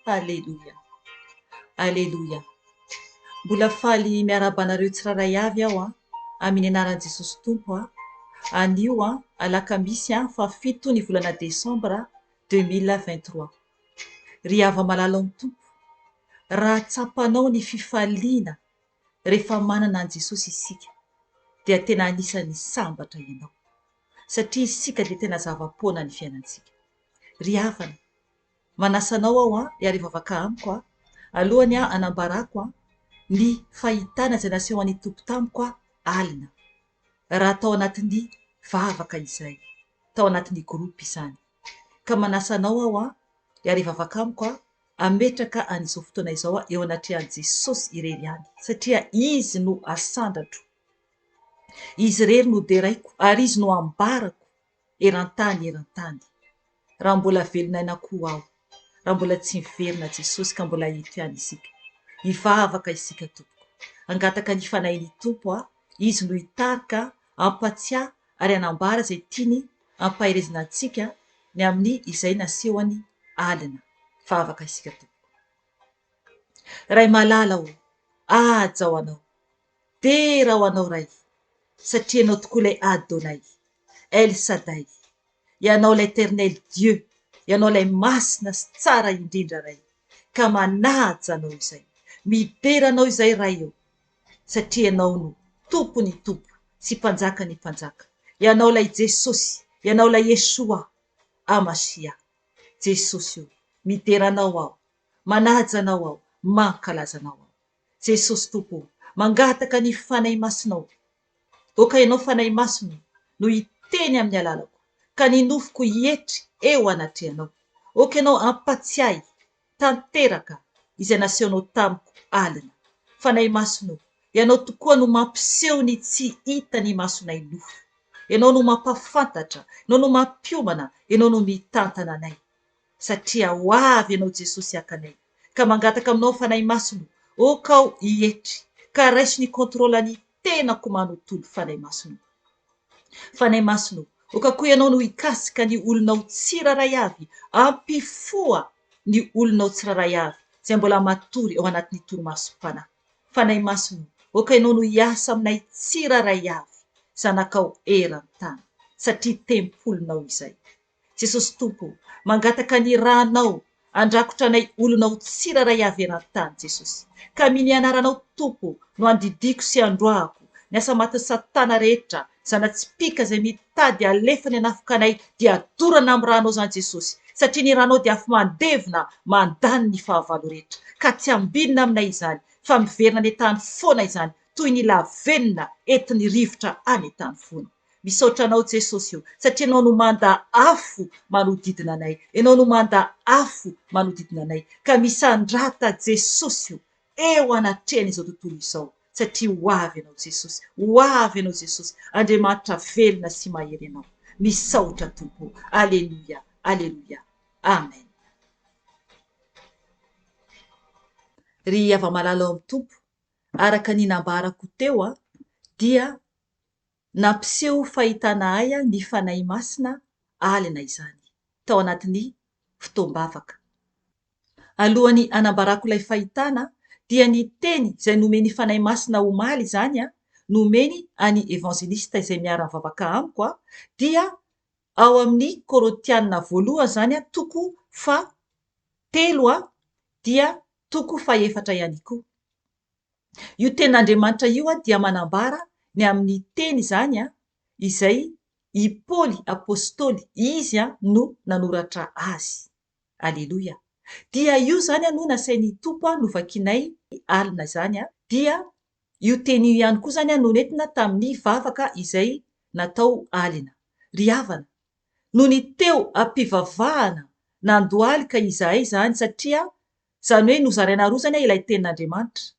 Alléluia. Alléluia. Mbola faly miarabanareo tsiraray avy aho amin'ny anaran'i Jesosy Tompo anio Alakamisy fa 7 ny volana Desambra 2023. Ry ava malala amin'ny Tompo, raha tsapanao ny fifaliana rehefa manana an Jesosy isika dia tena anisany sambatra ianao, satria isika dia tena zava-poana ny fiainantsika. Ry havana, manasanao aho hariva avaka amiko alohany anambarako ny fahitana izay naseho an'ny Tompo tamiko alina, raha tao anatin'ny vavaka izay, tao anatin'ny groupe izany. Ka manasanao aho hariva avaka amiko ametraka an'izao fotoana izao eo anatrehan'i Jesosy irery ihany, satria izy no asandratro, izy irery no deraiko ary izy no ambarako eran-tany. Raha mbola velonainako aho, raha mbola tsy miverina Jesosy ka mbola eto ihany isika, hivavaka isika tompoko, angataka ny fanahin'ny Tompo izy no hitarika, ampatsiahy ary anambara izay tiany ampahirezina antsika ny amin'ny izay nasehoany alina. Vavaka isika tompoko. Ray malala aja ho anao, dera ho anao ray, satria ianao tokoa ilay Adonay, El Shaddai, ianao l'Éternel Dieu, ianao ilay masina sy tsara indrindra ray, ka manaja anao izay, mibera anao izay ray eo, satria ianao no tompony tompo sy mpanjaka ny mpanjaka, ianao ilay Jesosy, ianao ilay Yeshua Amasia. Jesosy io, midera anao aho, manaja anao aho, mankalaza anao aho. Jesosy Tompo, mangataka ny fanahy masinao, oka ianao fanahy masina no hiteny amin'ny alalako, ka ny nofoko hietry eo anatrehanao, oka ianao ampatsiahy tanteraka izay nasehonao tamiko alina. Fanahy masina, ianao tokoa no mampiseho ny tsy hita ny masonay nofo, ianao no mampafantatra, ianao no mampiomana, ianao no mitantana anay, satria ho avy ianao Jesosy akanay. Ka mangataka aminao fanahy masina, oka aho hietry, ka raisy ny kontrolany tenako manontolo. Fanahy masina, fanahy masina, oka koa ianao no hikasika ny olonao tsiraray avy, ampifoa ny olonao tsiraray avy izay mbola matory ao anatin'ny toromasom-panahy. Fanahy masina, oka ianao no hiasa aminay tsiraray avy, zanakao eran-tany, satria tempolonao izay. Jesosy Tompo, mangataka ny ranao andrakotra anay olonao tsiraray avy eran-tany Jesosy, ka miny anaranao Tompo no andidiko sy androahako ny asa matin'ny Satana rehetra, zana-tsipika izay mitady alefany hanafoka anay dia adorana amin'ny ranao zany Jesosy, satria ny ranao dia afo mandevina mandany ny fahavalo rehetra, ka tsy ambinina aminay izany fa miverina ny tany foana izany, toy ny lavenina entin'ny rivotra any tany foana. Misaotra anao Jesosy io, satria ianao no manda afo manodidina anay, ianao no manda afo manodidina anay, ka misandrata Jesosy io eo anatrehany izao tontolo izao, satria ho avy ianao Jesosy, ho avy ianao Jesosy, Andriamanitra velona sy mahery ianao. Misaotra Tompo. Alleluia, alleluia, amen. Ry ava-malala amin'ny Tompo, araka ny nambarako teo dia nampiseho fahitana ahy ny fanahy masina alina izany tao anatin'ny fotoam-bavaka. Alohany anambarako ilay fahitana dia ny teny izay nomeny fanahy masina omaly izany nomeny any evangelista izay miara-mivavaka amiko dia ao amin'ny Korintiana voalohany zany toko 3 dia toko 4 ihany koa. Io tenin'Andriamanitra io dia manambara ny amin'ny teny izany izay i Paoly Apostoly izy no nanoratra azy. Aleloia. Dia io zany no nasain'ny Tompo novakinay alina zany dia io teny io ihany koa zany no nentina tamin'ny vavaka izay natao alina. Ry havana, no ny teo ampivavahana nandohalika izahay zany satria zany hoe nozaraina roa zany ilay tenin'Andriamanitra.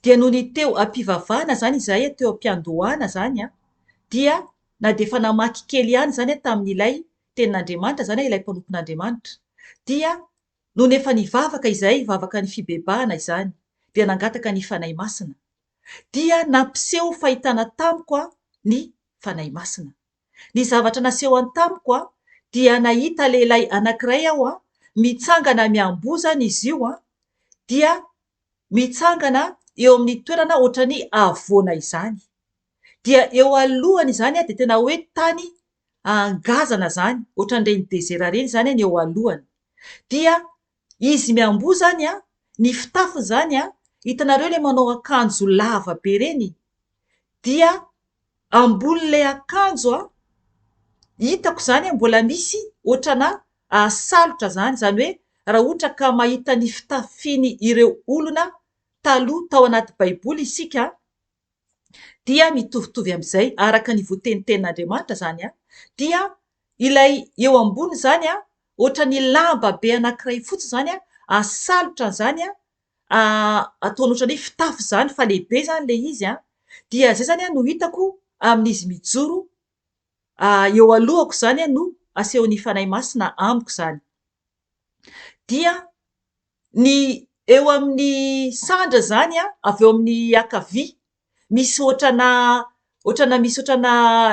Dia no ny teo ampivavahana zany izahay teo ampiandohana zany dia na dia efa namaky kely ihany zany tamin'ilay tenin'Andriamanitra zany ilay mpanompon'Andriamanitra. Dia no nefa nivavaka izahay vavaka ny fibebahana izany dia nangataka ny Fanahy Masina. Dia nampiseho fahitana tamiko ny Fanahy Masina. Ny zavatra naseho an-tamiko dia nahita lehilahy anankiray aho mitsangana miambozana izy io dia mitsangana eo amin'ny toerana ohatrany avoana izany. Dia eo alohany izany dia tena hoe tany angazana zany, ohatran'ireny desera reny zany ny eo alohany. Dia izy miambozany ny fitafiny zany hitanareo le manao akanjo lava be reny. Dia ambonin'ilay akanjo hitako zany mbola misy ohatrana salotra zany hoe raha ohatra ka mahita ny fitafiny ireo olona taloha tao anaty baiboly isika dia mitovitovy amin'izay araka ny voatenitenin'Andriamanitra zany dia ilay eo ambony zany ohatra ny lamba be anankiray fotsy zany asalotra zany ataony ohatra ny fitafy zany fa lehibe zany le izy dia zay zany no hitako amin'izy mijoro eo alohako zany no asehon'ny Fanahy Masina amiko zany. Dia ny eo amin'ny sandra zany avy eo amin'ny akavia misy ohatrana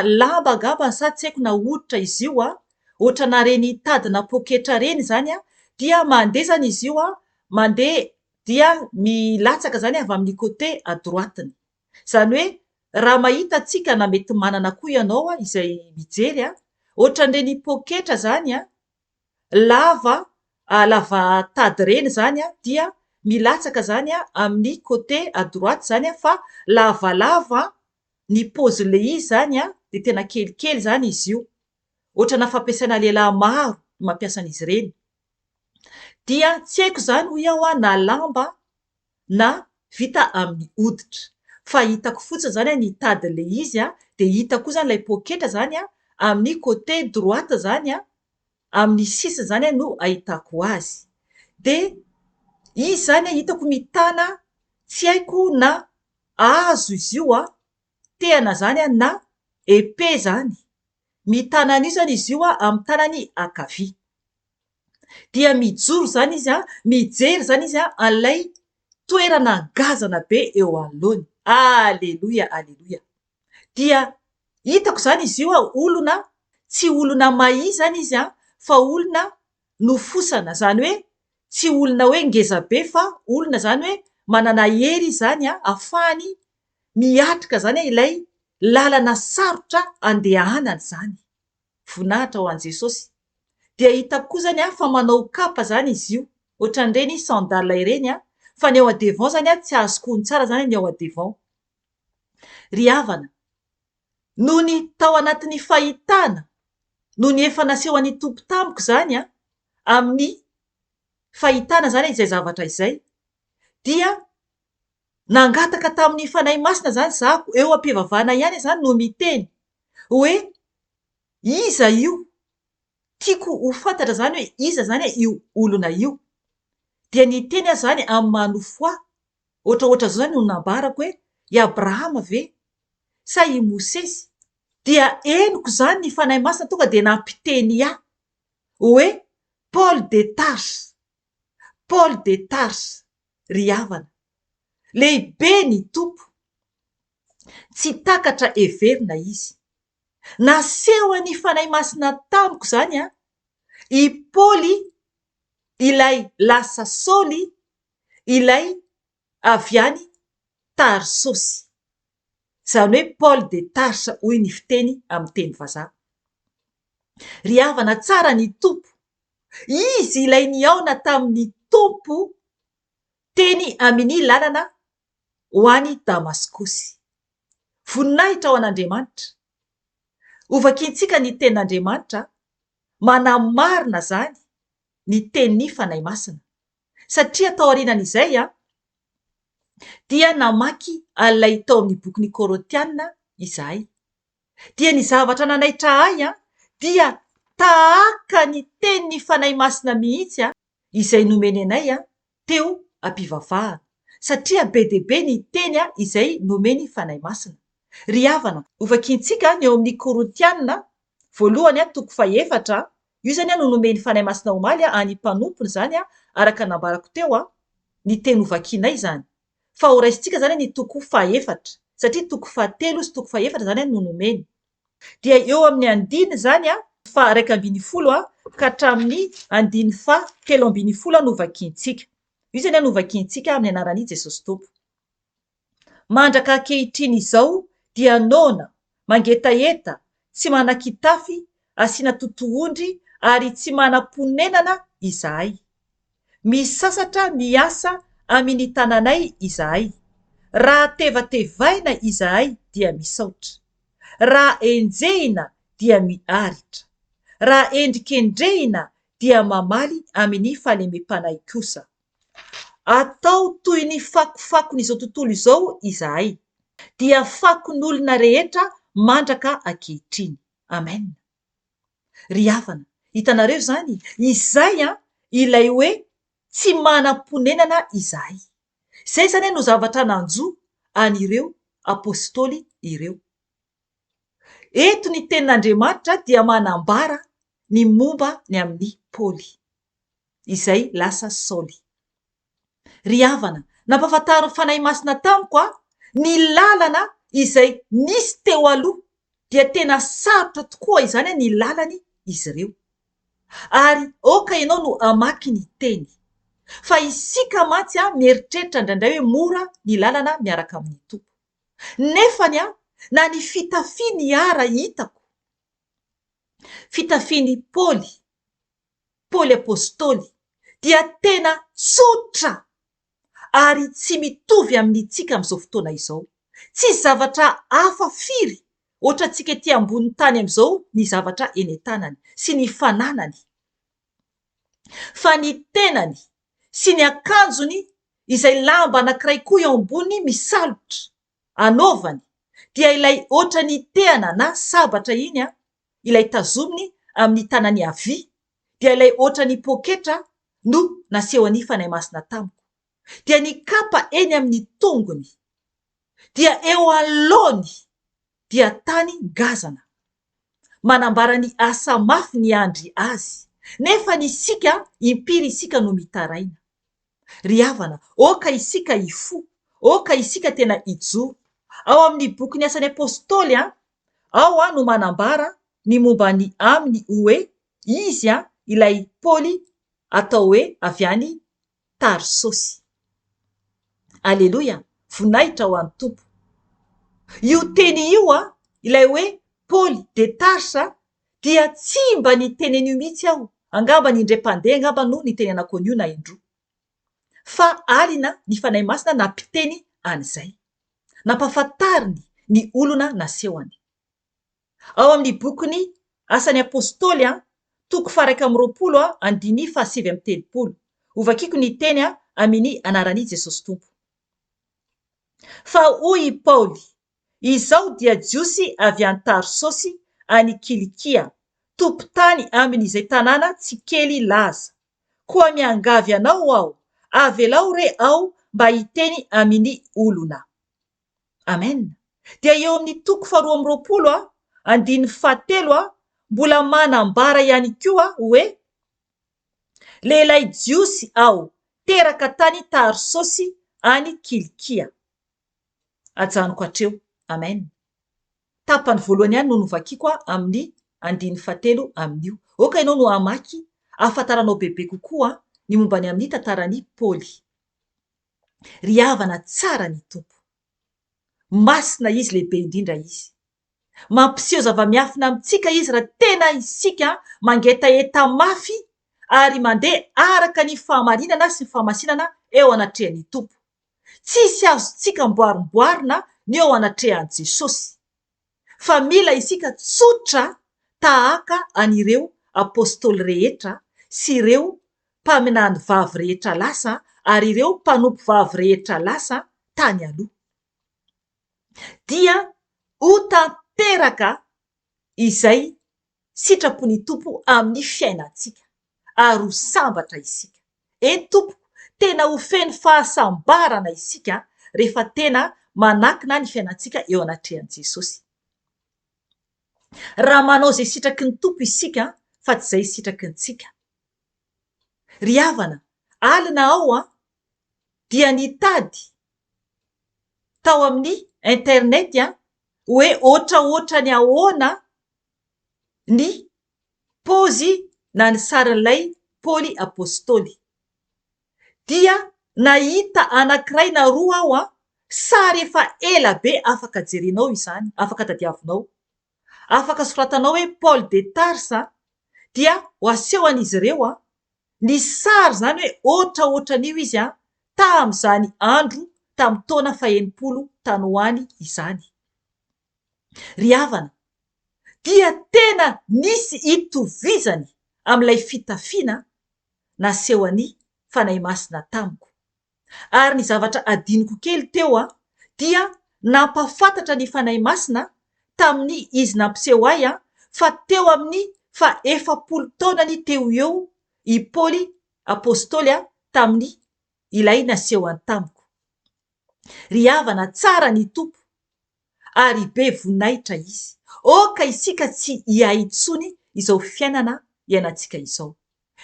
lamba angamba sa tsy haiko na hoditra izy io ohatrana reny tadina poketra reny zany dia mandeha zany izy io mandeha dia milatsaka zany avy amin'ny côté à droiteny. Zany hoe raha mahita antsika na mety manana koa ianao izay mijery ohatran'ireny poketra zany lava tady reny zany dia milatsaka zany amin'ny côté à droite zany fa lavalava ny paozin'le izy zany dia tena kelikely zany izy io. Ohatrana fampiasaina lehilahy maro mampiasan'izy ireny. Dia tsy haiko zany ho iaho na lamba na vita amin'ny hoditra fa hitako fotsiny zany ny tadin'le izy dia hitako koa zany ilay poketra zany amin'ny côté droite zany amin'ny sisiny zany no ahitako azy. Dia izy zany hitako mitana tsy haiko na hazo izy io tehana zany na épée zany. Mitana an'io zany izy io amin'ny tanany ankavia. Dia mijoro zany izy mijery zany izy an'ilay toerana ngazana be eo anoloany. Aleloia, aleloia. Dia hitako zany izy io olona, tsy olona mahia zany izy fa olona nofosana, zany hoe tsy olona hoe ngeza be fa olona zany hoe manana hery zany ahafahany miatrika zany ilay lalana sarotra andehanana zany. Voninahitra ho an' Jesosy. Dia hitako koa zany fa manao kapa zany izy io ohatran'ireny sandale ireny fa ny eo an-devant zany tsy azoko ny tsara zany ny eo an-devant. Ry havana, no ny tao anatin'ny fahitana no ny efa nasehoan'ny Tompo tamiko zany amin'ny fahitana zany izay zavatra izay dia nangataka tamin'ny Fanahy Masina zany zako eo ampivavahana ihany zany no miteny hoe iza io, tiako ho fantatra zany hoe iza zany io olona io. Dia ny teny zany amin'ny manofo ohatraohatra zao zany no nambarako hoe i Abrahama ve sa i Mosesy. Dia henoko zany ny Fanahy Masina tonga dia nampiteny hoe Paul de Tarse, ry havana. Lehibe ny Tompo, tsy takatra heverina izy. Nasehoan'ny Fanahy Masina tamiko zany i Paoly ilay lasa Saoly ilay avy any Tarsosy. Zany hoe Paul de Tarse hoy ny fiteny amin'ny teny vazaha. Ry havana, tsara ny Tompo. Izy ilay niaona tamin'ny Tompo teny amin'ny lalana ho any Damaskosy. Voninahitra ao an'Andriamanitra. Ovakintsika ny tenin'Andriamanitra, manamarina zany ny tenin'ny Fanahy Masina. Satria tao aorianan'izay dia namaky alay tao amin'ny bokin'ny Korintiana izahay. Dia ny zavatra nanaitra ahy dia tahaka ny tenin'ny Fanahy Masina mihitsy izay nomeny anay teo ampivavahana. Satria be dia be ny teny izay nomeny Fanahy Masina. Ry havana, ovakintsika ny eo amin'ny Korintiana voalohany 4, io zany no nomeny Fanahy Masina omaly any mpanompony zany araka nambarako teo ny teny ovakinay zany. Fa ho raisintsika zany ny 4, satria 4 sy 4 zany no nomeny. Dia eo amin'ny andiny zany fa 110 ka hatramin'ny andiny fa 17 no ovakintsika. Io zany no ovakintsika amin'ny anaran'i Jesosy Tompo. Mandraka ankehitriny izao dia nona, mangetaeta, tsy manan-kitafy, asiana totohondry ary tsy manam-ponenana izahay. Misasatra miasa amin'ny tananay izahay. Raha tevatevaina izahay dia misaotra. Raha enjehina dia miaritra. Raha endrikendrehina dia mamaly amin'ny fahalemem-panahy kosa. Atao toy ny fakofakon'izao tontolo izao izahay. Dia fakon'olona rehetra mandraka ankehitriny. Amen. Ry havana, hitanareo zany, izay ilay hoe tsy manam-ponenana izahay. Zay zany no zavatra nanjo an'ireo apôstoly ireo. Eto ny tenin'Andriamanitra dia manambara ny momba ny amin'ny Paoly, izay lasa Saoly. Ry havana, nampafantaro Fanahy Masina tamiko ny lalana izay nisy teo aloha dia tena sarotra tokoa izany ny lalany izy ireo. Ary oka ianao no amaky ny teny. Fa isika mantsy mieritreritra indraindray hoe mora ny lalana miaraka amin'ny Tompo. Nefany na ny fitafiany ara hitako, fitafiany Paoly apôstoly, dia tena tsotra ary tsy mitovy amin'itsika amin'izao fotoana izao. Tsy zavatra hafa firy ohatra antsika ety ambony tany amin'izao ny zavatra eny an-tanany sy ny fananany. Fa ny tenany sy ny akanjony izay lamba anankiray koa eo ambony misalotra anaovany dia ilay ohatra ny tehana na sabatra iny ilay tazominy amin'ny tanany havia, dia ilay ohatra ny poketra no naseho an'ny Fanahy Masina tamiko. Dia ny kapa eny amin'ny tongony, dia eo alohany dia tany ngazana. Manambara ny asa mafy ny andry azy, nefa ny isika impiry isika no mitaraina. Ry havana, oka isika ifo, oka isika tena ijoro. Ao amin'ny bokin'ny Asan'ny Apostoly ao no manambara ny momba ny aminy hoe izy ilay Paoly atao hoe avy any Tarsosy. Aleloia, voninahitra ho an'ny Tompo. Io teny io ilay hoe Paoly de Tarse dia tsy mba ny tenen'io mihitsy aho. Angamba ny indray-pandeha angamba no ny teny anako an'io na indro. Fa alina ny Fanahy Masina nampiteny an'izay. Nampafantariny ny olona nasehony. Ao amin'ny bokin'ny Asan'ny Apôstoly 1:20 andiny fa 7:30. Ovakiko ny teny amin'ny anaran'i Jesosy Tompo. Fa hoy Paoly, izao dia jiosy avy any Tarsosy any Kilikia, tompon-tany amin'izay tanàna tsy kely laza. Koa miangavy anao aho, avelao re aho mba hiteny amin'ny olona. Amen. Dia eo amin'ny 2:20 andiny 7 mbola manambara ihany koa hoe lehilahy jiosy aho teraka tany Tarsosy any Kilikia. Ajanoko hatreo. Amen. Tapany voalohany ihany no novakiko amin'ny andiny 7 amin'io. Oka ianao no amaky ahafantaranao bebe kokoa ny momba ny amin'ny tantaran'i Paoly. Ry havana, tsara ny Tompo. Masina izy, lehibe indrindra izy. Mampiseho zava-miafina amintsika izy raha tena isika mangetaeta mafy ary mandeha araka ny fahamarinana sy ny fahamasinana eo anatrehan'ny Tompo. tsisy azontsika mboarimboarina ny eo anatrehan'i Jesosy, fa mila isika tsotra tahaka an'ireo apôstoly rehetra sy ireo mpaminany vavy rehetra lasa ary ireo mpanompo vavy rehetra lasa tany aloha, dia ho tanteraka izay sitrapony Tompo amin'ny fiainantsika ary ho sambatra isika. Eny Tompo, tena ho feno fahasambarana isika rehefa tena manakina ny fiainantsika eo anatrehan'i Jesosy. Raha manao izay sitraky ny Tompo isika fa tsy izay sitraky ny tsika. Ry havana, alina ao dia nitady tao amin'ny internet hoe ohatraohatra ny ahoana ny pôzy na ny sarin'ilay Paoly apôstoly. Dia nahita anankiray na roa aho sary efa ela be afaka jerinao izany, afaka tadiavinao. Afaka soratanao hoe Paul de Tarse, dia ho aseho an'izy ireo ny sary zany hoe ohatraohatran'io izy tamin'izany andro tamin'ny taona 60 tanoany izany. Ry havana, dia tena nisy itovizany amin'ilay fitafiana naseho an'ny Fanahy Masina Tamiko. Ary ny zavatra adiniko kely teo dia nampafantatra ny Fanahy Masina tamin'ny izy nampiseho ahy fa teo amin'ny fa 40 taonany teo eo i Paoly apôstoly tamin'ny ilay naseho any tamiko. Ry havana, tsara ny Tompo ary be voninahitra izy. Oka isika tsy hiay intsony izao fiainana iainantsika izao.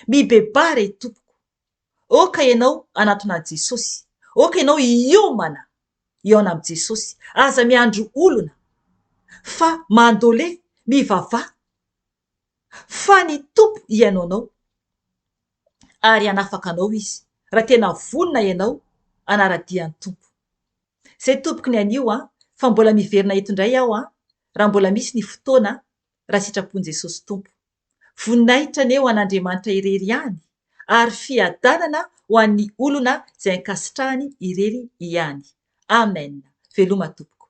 Mibebary Tompoko. Oka ianao anaton'i Jesosy. Oka ianao hiomana eo amin'i Jesosy. Aza miandro olona fa mandole mivavah fa ny Tompo ianaonao ary anafaka anao izy raha tena vonona ianao anaradian'ny Tompo. Izay tompoko ny anio fa mbola miverina eto indray aho raha mbola misy ny fotoana raha sitrapon'i Jesosy Tompo. Voninahitra ny eo an'Andriamanitra irery ihany ary fiadanana ho an'ny olona izay ankasitrahany irery ihany. Amen. Veloma Tompoko.